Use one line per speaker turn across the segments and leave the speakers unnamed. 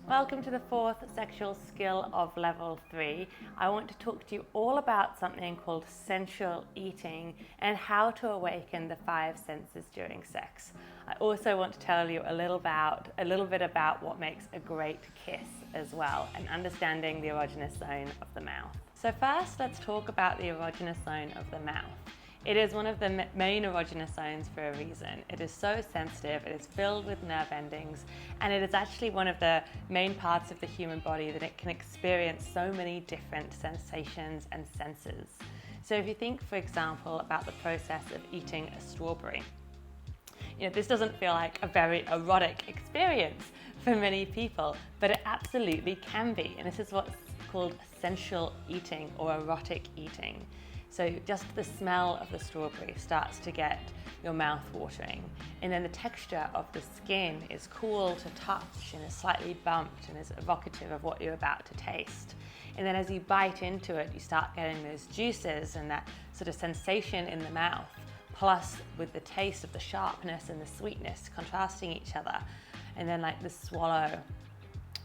Welcome to the fourth sexual skill of level 3. I want to talk to you all about something called sensual eating and how to awaken the 5 senses during sex. I also want to tell you a little bit about what makes a great kiss as well, and understanding the erogenous zone of the mouth. So first, let's talk about the erogenous zone of the mouth. It is one of the main erogenous zones for a reason. It is so sensitive, it is filled with nerve endings, and it is actually one of the main parts of the human body that it can experience so many different sensations and senses. So if you think, for example, about the process of eating a strawberry, this doesn't feel like a very erotic experience for many people, but it absolutely can be. And this is what's called sensual eating or erotic eating. So just the smell of the strawberry starts to get your mouth watering. And then the texture of the skin is cool to touch and is slightly bumped and is evocative of what you're about to taste. And then as you bite into it, you start getting those juices and that sort of sensation in the mouth, plus with the taste of the sharpness and the sweetness contrasting each other. And then like the swallow.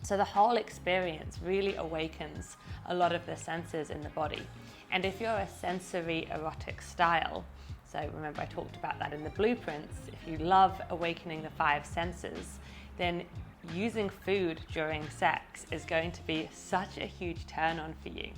So the whole experience really awakens a lot of the senses in the body. And if you're a sensory erotic style, so remember I talked about that in the blueprints, if you love awakening the 5 senses, then using food during sex is going to be such a huge turn on for you.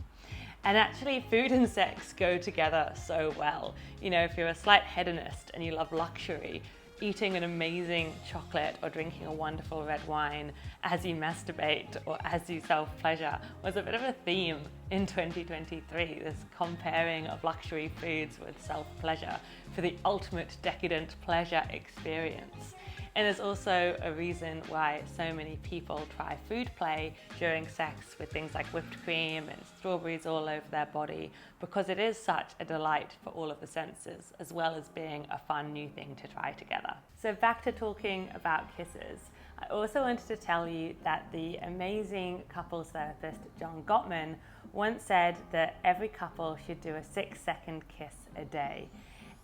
And actually food and sex go together so well. If you're a slight hedonist and you love luxury, eating an amazing chocolate or drinking a wonderful red wine as you masturbate or as you self-pleasure was a bit of a theme in 2023, this comparing of luxury foods with self-pleasure for the ultimate decadent pleasure experience. And there's also a reason why so many people try food play during sex with things like whipped cream and strawberries all over their body, because it is such a delight for all of the senses, as well as being a fun new thing to try together. So back to talking about kisses. I also wanted to tell you that the amazing couples therapist John Gottman once said that every couple should do a 6-second kiss a day.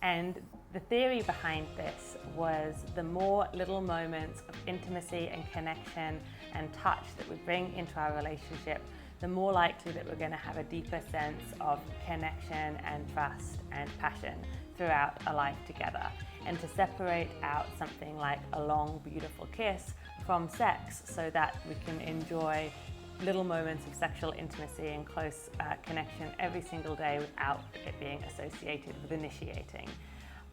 And the theory behind this was the more little moments of intimacy and connection and touch that we bring into our relationship, the more likely that we're going to have a deeper sense of connection and trust and passion throughout a life together. And to separate out something like a long, beautiful kiss from sex so that we can enjoy little moments of sexual intimacy and close connection every single day without it being associated with initiating.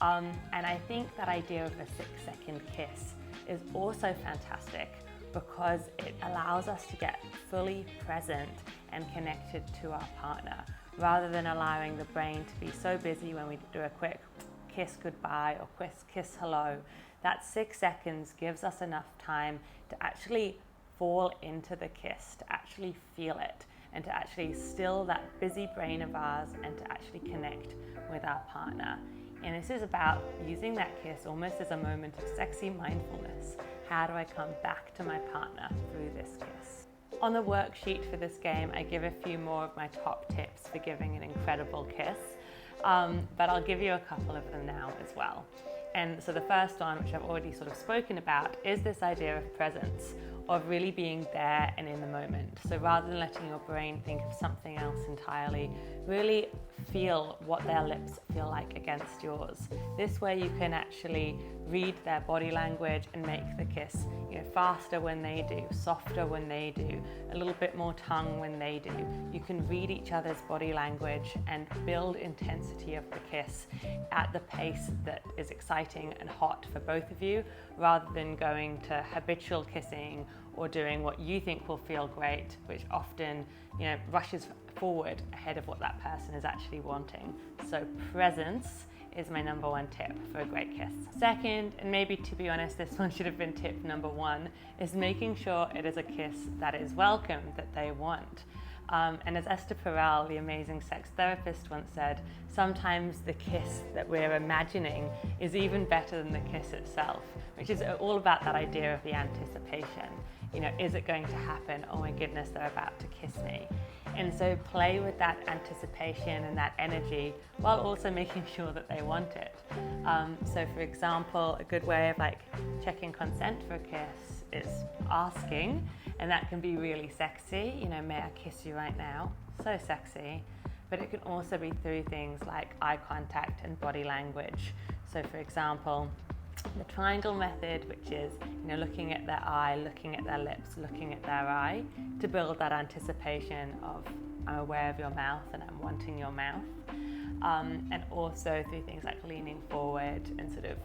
And I think that idea of a 6-second kiss is also fantastic because it allows us to get fully present and connected to our partner, rather than allowing the brain to be so busy when we do a quick kiss goodbye or kiss hello. That 6 seconds gives us enough time to actually fall into the kiss, to actually feel it, and to actually still that busy brain of ours and to actually connect with our partner. And this is about using that kiss almost as a moment of sexy mindfulness. How do I come back to my partner through this kiss? On the worksheet for this game, I give a few more of my top tips for giving an incredible kiss, but I'll give you a couple of them now as well. And so the first one, which I've already sort of spoken about, is this idea of presence, of really being there and in the moment. So rather than letting your brain think of something else entirely, really feel what their lips feel like against yours. This way you can actually read their body language and make the kiss faster when they do, softer when they do, a little bit more tongue when they do. You can read each other's body language and build intensity of the kiss at the pace that is exciting and hot for both of you, rather than going to habitual kissing or doing what you think will feel great, which often rushes forward ahead of what that person is actually wanting. So presence is my number 1 tip for a great kiss. Second, and maybe to be honest, this one should have been tip number 1, is making sure it is a kiss that is welcome, that they want. And as Esther Perel, the amazing sex therapist, once said, sometimes the kiss that we're imagining is even better than the kiss itself, which is all about that idea of the anticipation. Is it going to happen? Oh my goodness, they're about to kiss me. And so play with that anticipation and that energy while also making sure that they want it. So for example, a good way of like checking consent for a kiss is asking, and that can be really sexy. You know, may I kiss you right now? So sexy. But it can also be through things like eye contact and body language. So for example, the triangle method, which is, you know, looking at their eye, looking at their lips, looking at their eye, to build that anticipation of I'm aware of your mouth and I'm wanting your mouth. And also through things like leaning forward and sort of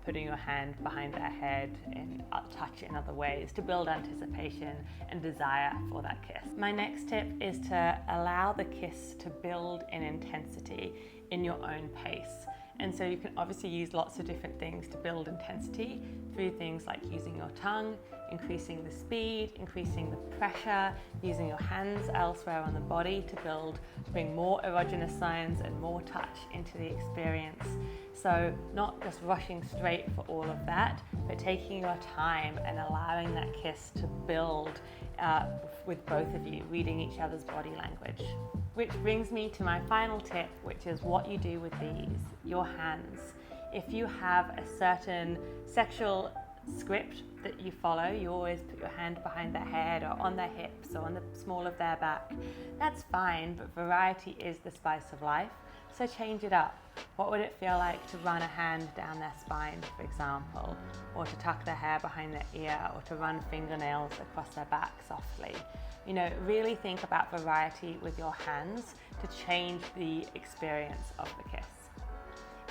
putting your hand behind their head and touch in other ways to build anticipation and desire for that kiss. My next tip is to allow the kiss to build in intensity in your own pace. And so you can obviously use lots of different things to build intensity through things like using your tongue, increasing the speed, increasing the pressure, using your hands elsewhere on the body to bring more erogenous signs and more touch into the experience. So not just rushing straight for all of that, but taking your time and allowing that kiss to build with both of you, reading each other's body language. Which brings me to my final tip, which is what you do with these, your hands. If you have a certain sexual script that you follow, you always put your hand behind their head or on their hips or on the small of their back. That's fine, but variety is the spice of life, so change it up. What would it feel like to run a hand down their spine, for example, or to tuck their hair behind their ear, or to run fingernails across their back softly? You know, really think about variety with your hands to change the experience of the kiss.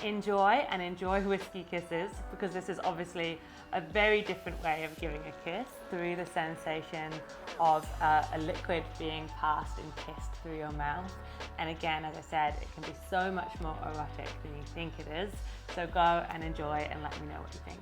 Enjoy whiskey kisses, because this is obviously a very different way of giving a kiss through the sensation of a liquid being passed and kissed through your mouth. And again, as I said, it can be so much more erotic than you think it is. So go and enjoy and let me know what you think.